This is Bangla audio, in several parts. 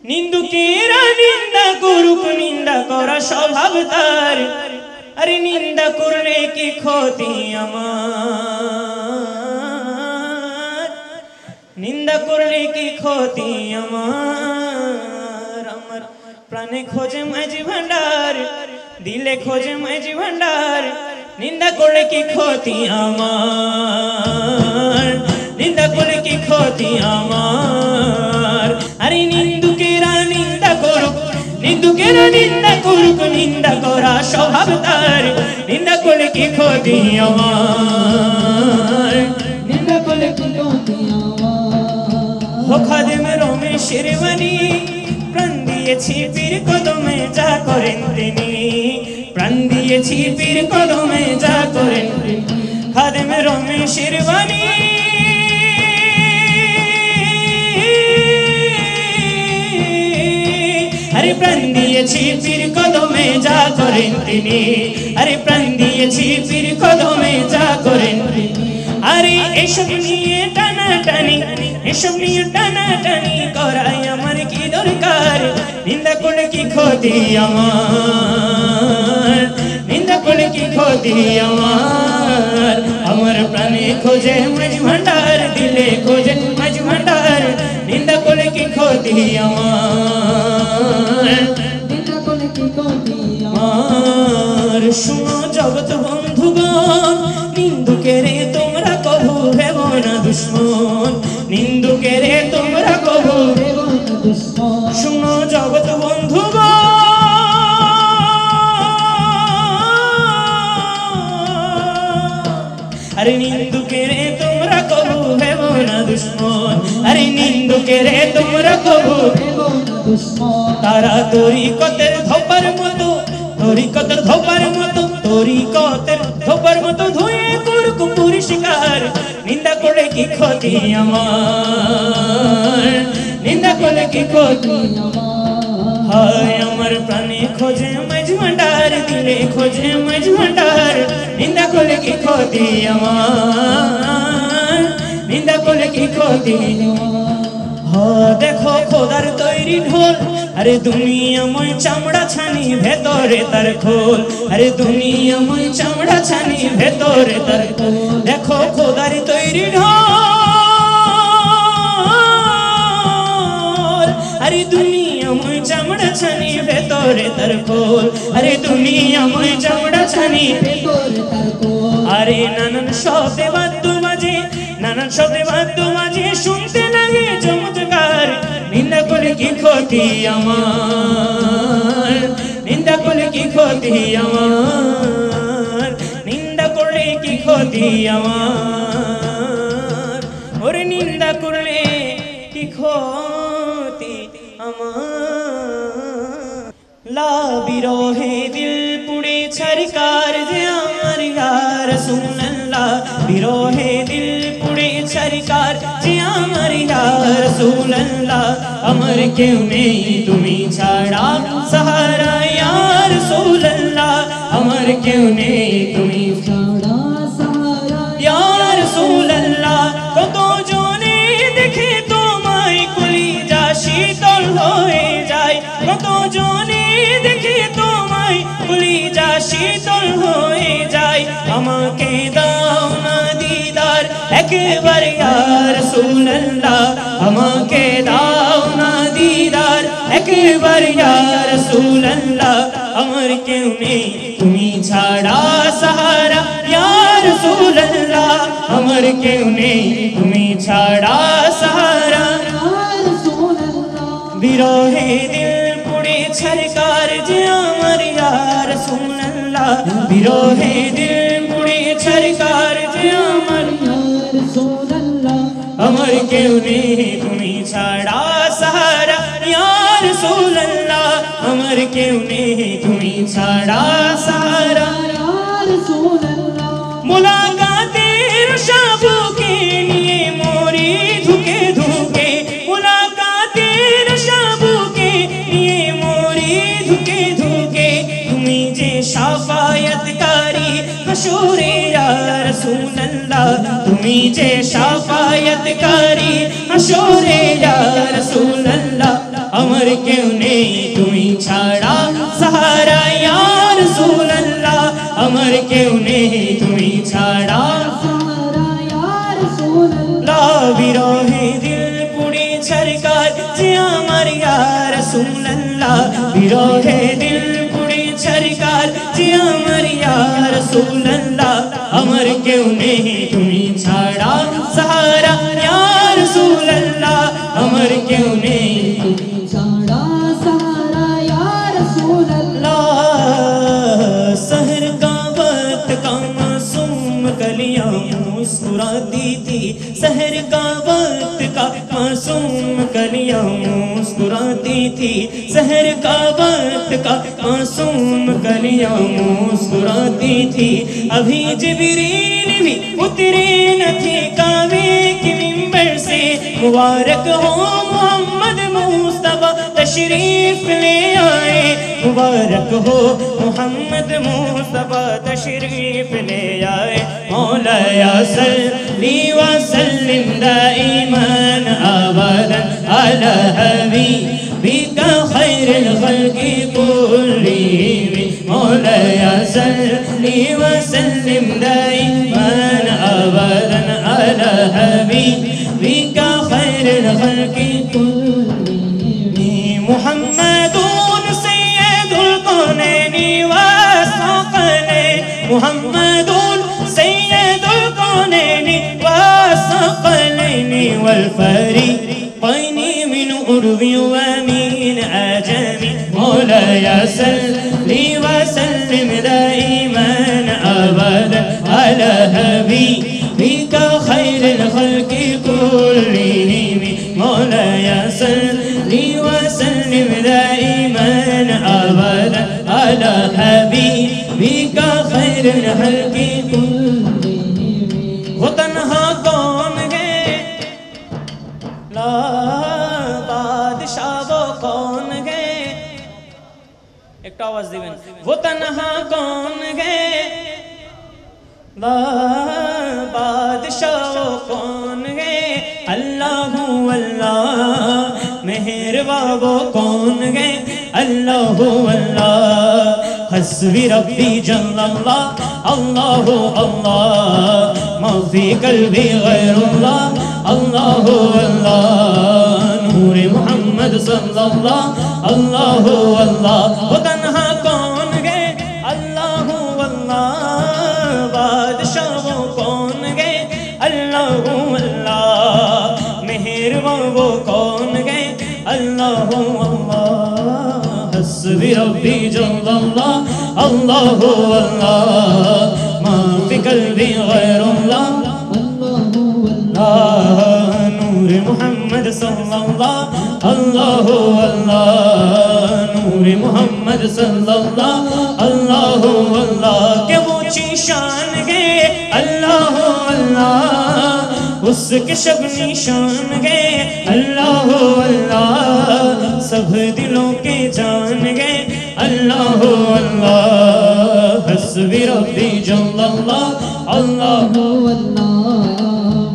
নিন্দুকেরা নিন্দা করুক, নিন্দা করা স্বভাব তার। আরে নিন্দা করলে কি ক্ষতি আমার, নিন্দা করলে কি ক্ষতি আমার। আমার প্রাণে খোঁজে মাঝি ভান্ডার, দিলে খোঁজে মাঝি ভান্ডার। নিন্দা করলে কি ক্ষতি আমার, নিন্দা করলে কি ক্ষতি আমার। আরে নিন্দুকেরা নিন্দা করুক, নিন্দুকেরা নিন্দা করুক, নিন্দা করা স্বভাব তার। নিন্দা করলে কি ক্ষতি আমার, নিন্দা করলে কি ক্ষতি আমার। ও খাদেম রমেশের বাণী, প্রাণ দিয়েছি পীর কদমে, যা করেন তিনি। প্রাণ দিয়েছি পীর কদমে, যা করেন খাদেম রমেশের বাণী। আরে প্রাণ দিয়েছি পীর কদমে, যা করেন তিনি। আরে প্রাণ দিয়েছি পীর কদমে, যা করেন তিনি। আরে এসব নিয়ে টানাটানি, এসব নিয়ে টানাটানি করাই আমার কি দরকার। নিন্দা করলে কি ক্ষতি আমার, নিন্দা করলে কি ক্ষতি আমার। আমার প্রাণে খোঁজে মাঝ ভান্ডার, দিলে খোঁজে মাঝ ভান্ডার। নিন্দা করলে কি ক্ষতি আমার, নিন্দা করলে কি ক্ষতি আমার। শুনো জগৎ বন্ধুগণ, নিন্দুকেরে তোমরা কবু ভেব না দুশ্মন, নিন্দুকেরে তোমরা কবু ভেব না দুশ্মন। শুনো জগৎ বন্ধুগণ, আরে নিন্দুকেরে তোমরা কবু ভেব না দুশ্মন। আরে নিন্দুকেরে তোমরা কবু ভেব না দুশ্মন। তারা তরিকতের ধোপার মতো, তরিকতের ধোপার মতো, তরিকতের ধোপার মতো ধুয়ে করুক পরিষ্কার। নিন্দা করলে কি ক্ষতি আমার, নিন্দা করলে কি ক্ষতি আমার। হায় আমার প্রাণে খোঁজে মাঝ ভান্ডার, দিলে খোঁজে মাঝ ভান্ডার। নিন্দা করলে কি ক্ষতি আমার, নিন্দা করলে কি ক্ষতি আমার। দেখো খোদার তৈরি ঢোল, আরে দুনিয়াময় চামড়া ছানি, ভেতরে তার খোল। আরে দুনিয়াময় চামড়া ছানি, ভেতরে তার খোল। দেখো খোদার তৈরি ঢোল, আরে দুনিয়াময় চামড়া ছানি, ভেতরে তার খোল। আরে দুনিয়াময় চামড়া ছানি, ভেতরে তার খোল। আরে নানান শব্দে বাদ্য বাজে, নানান শব্দে বাদ্য বাজে, শুনতে লাগে চমৎকার। নিন্দা করলে কি ক্ষতি আমার, নিন্দা করলে কি ক্ষতি আমার। নিন্দা করলে কি ক্ষতি আমার, ওরে নিন্দা করলে কি ক্ষতি আমার। লা বিরহে দিল পুড়ে ছারকার যে আমার ইয়া রাসূলুল্লাহ। বিরহে দিল পুড়ে ছারকার যে আমার ইয়া রাসূলুল্লাহ। আমার কেউ নেই তুমি ছাড়া সাহারা ইয়া রাসূলুল্লাহ। আমার কেউ নেই তুমি ছাড়া সাহারা ইয়া রাসূলুল্লাহ। কত জনে দেখে তোমায় কলিজা শীতল হয়ে যায়, কত জনে দেখে তোমায় কলিজা শীতল হয়ে যায়। আমাকে দাও না দিদার একবার ইয়া রাসূলুল্লাহ। আমাকে দাও না দিদার একবার ইয়া রাসূলুল্লাহ। আমার কেউ নেই তুমি ছাড়া সাহারা ইয়া রাসূলুল্লাহ। আমার কেউ নেই তুমি ছাড়া সাহারা। বিরহে দিল পুড়ে ছারকার যে আমার ইয়া রাসূলুল্লাহ। বিরহে দিল পুড়ে ছারকার যে আমার ইয়া রাসূলুল্লাহ। আমার কেউ নেই তুমি ছাড়া সাহারা ইয়া রাসূলুল্লাহ। আমার কেউ নেই তুমি ছাড়া সাহারা। ইয়া রাসূলুল্লাহ। মুলাকাতের শাবুকে নিয়ে মরি ধুকে ধুকে, মুলাকাতের শাবুকে নিয়ে মরি ধুকে ধুকে। তুমি যে শাফায়াতকারী হাসুরে ইয়া রাসূলুল্লাহ। তুমি যে শাফায়াতকারী হাসুরে ইয়া রাসূলুল্লাহ। আমার আমার কেউ নেই তুমি ছাড়া সাহারা ইয়া রাসূলুল্লাহ আমার কেউ নেই তুমি ছাড়া সাহারা ইয়া রাসূলুল্লাহ বিরহে দিল পুড়ে ছরকার যে আমার ইয়া রাসূলুল্লাহ বিরহে দিল পুড়ে ছরকার যে আমার ইয়া রাসূলুল্লাহ আমার কেউ নেই তুমি ছাড়া সাহারা ইয়া রাসূলুল্লাহ আমার কেউ নেই তুমি ছাড়া সাহারা ইয়া রাসূলুল্লাহ सहर का वक्त का मासूम कलियां मुस्कुराती थी सहर का वक्त का मासूम कलियां मुस्कुराती थी सहर का वक्त का मासूम कलियां मुस्कुराती थी अभी जिब्रील भी उतरे न थे काबे के मिंबर से मुबारक हो मोहम्मद मुस्तफा तशरीफ ले आए मुबारक हो मोहम्मद मुस्तफा तशरीफ ले आए मौलाया सल्ली व सल्लिम दाइमन अबदन अला हबीबिका खैरुल खल्क़ि कुल्लिहिम मौलाया सल्ली व सल्लिम दाइमन अबदन अला हबीबिका खैरुल खल्क़ि कुल्लिहिम मुहम्मदुन सय्यदुल कौनैनि वस्सक़लैन मुहम्मदुन सय्यदुल कौनैनि वस्सक़लैन वल्फरीक़ैन मिन उर्बि व मिन अजमि मौलाया सल्ली व सल्लिम दाइमन अबदन अला हबीबिका खैरुल खल्क़ि कुल्लिहिम मौलाया सल्ली व सल्लिम दाइमन अबदन अला हबीबिका खैरुल खल्क़ि कुल्लिहिम वो तन्हा कौन है ला बादशाह वो कौन है एक आवाज दिबेन वो तन्हा कौन है ला बादशाह वो कौन है अल्लाहु अल्लाह मेहरबा वो कौन है अल्लाहु अल्लाह हस्बी रब्बी जल्लल्लाह अल्लाहु अल्लाह मा फी क़ल्बी गैरुल्लाह अल्लाहु अल्लाह नूर मोहम्मद सल्लल्लाह अल्लाहु अल्लाह वो तन्हा कौन है अल्लाहु अल्लाह बादशाह वो कौन है अल्लाहु अल्लाह मेहरबा वो कौन है अल्लाहु अल्लाह हस्बी रब्बी जल्लल्लाह अल्लाहु अल्लाह मा फी क़ल्बी गैरुल्लाह अल्लाहु अल्लाह नूर मोहम्मद सल्लल्लाह अल्लाहु अल्लाह नूर मोहम्मद सल्लल्लाह अल्लाहु अल्लाह के ऊंची शान है अल्लाहु अल्लाह उसके शब निशान है अल्लाहु अल्लाह सब दिलों के जान है अल्लाहु अल्लाह हस्बी रब्बी जल्लल्लाह अल्लाहु अल्लाह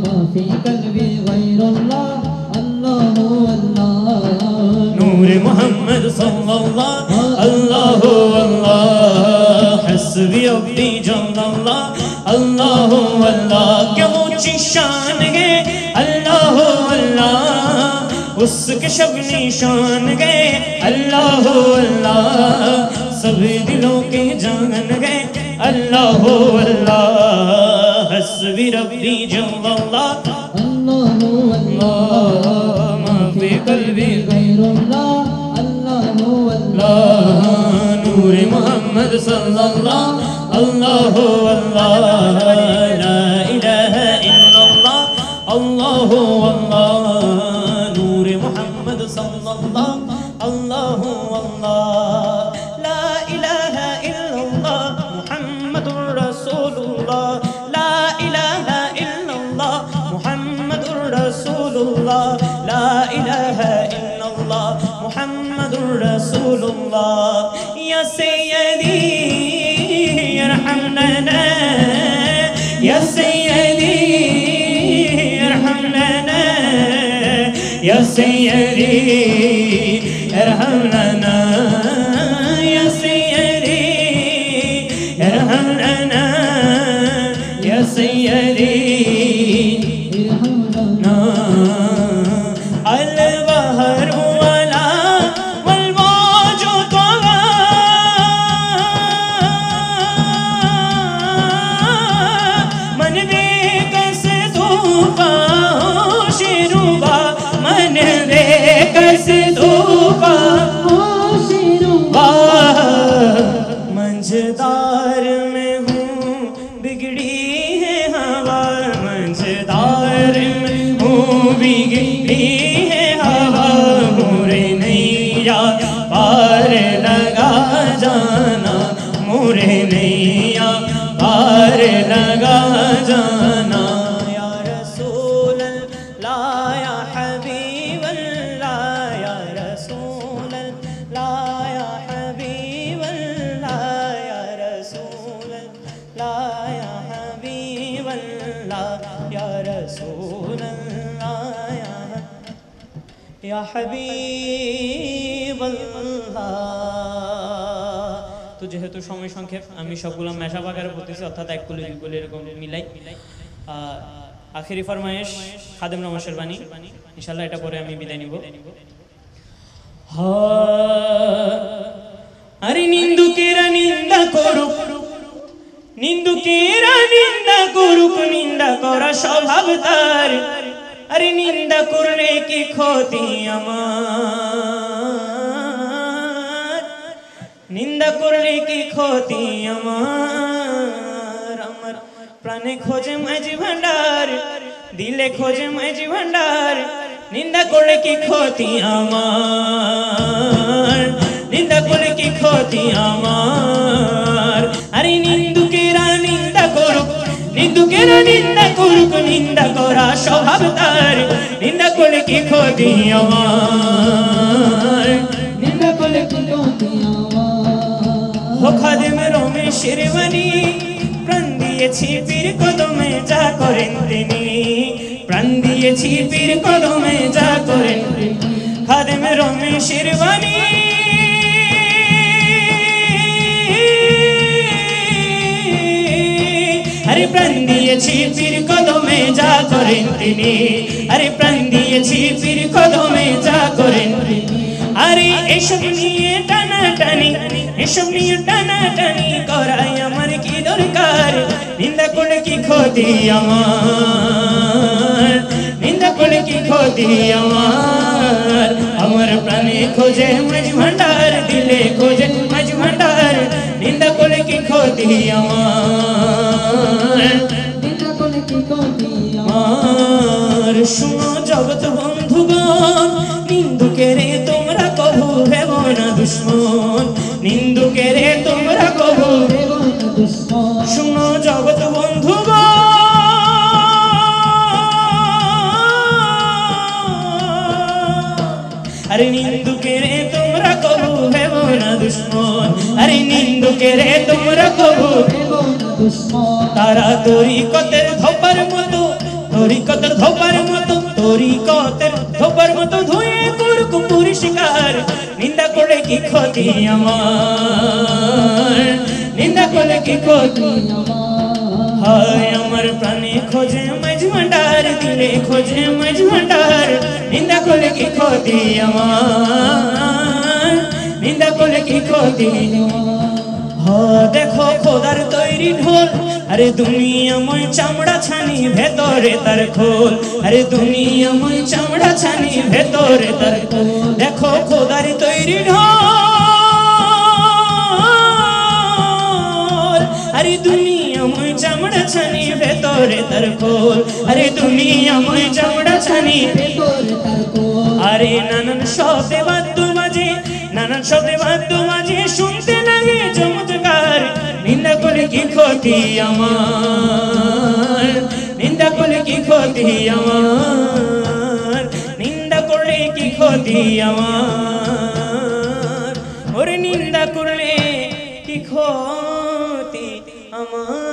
मा फी क़ल्बी गैरुल्लाह अल्लाहु अल्लाह नूर मोहम्मद सल्लल्लाह अल्लाहु अल्लाह हस्बी रब्बी जल्लल्लाह अल्लाहु अल्लाह क्या ऊंची शान है अल्लाहु अल्लाह उसके शब निशान है अल्लाहु अल्लाह सब दिलों के जान है अल्लाहु अल्लाह हस्बी रब्बी जल्लल्लाह अल्लाहु अल्लाह मा फी क़ल्बी गैरुल्लाह अल्लाहु अल्लाह नूर मोहम्मद सल्लल्लाह अल्लाहु अल्लाह ला इलाहा इल्लल्लाह अल्लाहु अल्लाह नूर मोहम्मद सल्लल्लाह अल्लाहु अल्लाह ला इलाहा इल्लल्लाह मुहम्मदुर रसूलुल्लाह ला इलाहा इल्लल्लाह मुहम्मदुर रसूलुल्लाह ला इलाहा इल्लल्लाह मुहम्मदुर रसूलुल्लाह या सय्यदी इरहम लना या सय्यदी इरहम लना या सय्यदी ارحم لنا يا سيدي ارحم لنا يا سيدي ارحمنا البحر ولا والموج طغى من بك ستوفى شروبا من بك ستوفى شروبا मंझदार में हूँ बिगड़ी है हवा मंझदार में हूँ बिगड़ी है हवा मोरे नैया पार लगा जाना मोरे नैया पार लगा जाना या रसूल अल्लाह या हबीब अल्लाह या रसूल अल्लाह या हबीब अल्लाह या रसूल अल्लाह या हबीब अल्लाह या रसूल अल्लाह या हबीब अल्लाह। তো যেহেতু সময় সংক্ষেপ আমি সবগুলো মেশাব আকারে বলতেছি অর্থাৎ এক কলি দুই কলি এরকম মিলাই আখেরি ফরমায়েশ খাদেম নওয়াজের বাণী ইনশাআল্লাহ এটা পরে আমি বিদায় নিব। আরে নিন্দুকেরা নিন্দা করুক নিন্দুকেরা নিন্দা করুক নিন্দা করা স্বভাব তার আরে নিন্দা করলে কি ক্ষতি আমার নিন্দা করলে কি ক্ষতি আমার আমার প্রাণে খোঁজে মাঝি ভান্ডার দিলে খোঁজে মাঝি ভান্ডার নিন্দা করলে কি ক্ষতি আমার নিন্দা করলে কি ক্ষতি আমার আরে নিন্দুকেরা নিন্দা করুক নিন্দুকেরা নিন্দা করুক নিন্দা করা স্বভাব তার নিন্দা করলে কি ক্ষতি আমার নিন্দা করলে কি ক্ষতি আমার খাদেম রমেশের বাণী প্রাণ দিয়েছি পীর কদমে যা করেন তিনি প্রাণ দিয়েছি পীর কদমে যা করেন খাদেম রমেশের বাণী আরে প্রাণ দিয়েছি পীর কদমে যা করেন তিনি আরে প্রাণ দিয়েছি পীর কদমে যা করেন আরে এসব নিয়ে টানাটানি এসব নিয়ে টানাটানি করাই আমার কি দরকার নিন্দা করলে কি ক্ষতি আমার নিন্দা করলে কি ক্ষতি আমার আমার প্রাণে খোঁজে মাঝ ভান্ডার দিলে খোঁজে মাঝ ভান্ডার নিন্দা করলে কি ক্ষতি আমার নিন্দা করলে কি ক্ষতি আমার শুনো জগৎ বন্ধুগণ নিন্দুকেরে তোমরা কবু ভেব না দুশ্মন নিন্দুকেরে তোমরা কবু ভেব না দুশ্মন শুনো জগৎ বন্ধুগণ আরে নিন্দুকেরে তোমরা কবু ভেব না দুশ্মন আরে নিন্দুকেরে তোমরা কবু ভেব না দুশ্মন তারা তরিকতের ধোপার মতো তরিকতের ধোপার মতো তরিকতের ধোপার মতো ধুয়ে করুক পরিষ্কার নিন্দা করলে কি ক্ষতি আমার নিন্দা করলে কি ক্ষতি হায় আমার প্রাণে খোঁজে মাঝ ভান্ডার দিলে খোঁজে মাঝ ভান্ডার নিন্দা করলে কি ক্ষতি আমার নিন্দা করলে কি ক্ষতি দেখো খোদার তৈরি ঢোল আরে দুনিয়াময় চামড়া ছানি ভেতরে তার খোল আরে দুনিয়াময় চামড়া ছানি ভেতরে তার খোল দেখো খোদার তৈরি ঢোল আরে দুনিয়াময় চামড়া ছানি ভেতরে তার খোল আরে দুনিয়াময় চামড়া ছানি ভেতরে তার কোল আরে নানান শব্দে বাদ্য বাজে নানান শব্দে বাদ্য বাজে শুনতে লাগে চমৎকার নিন্দা করলে কি ক্ষতি আমার নিন্দা করলে কি ক্ষতি আমার নিন্দা করলে কি ক্ষতি আমার ওরে নিন্দা করলে কি ক্ষতি আমার।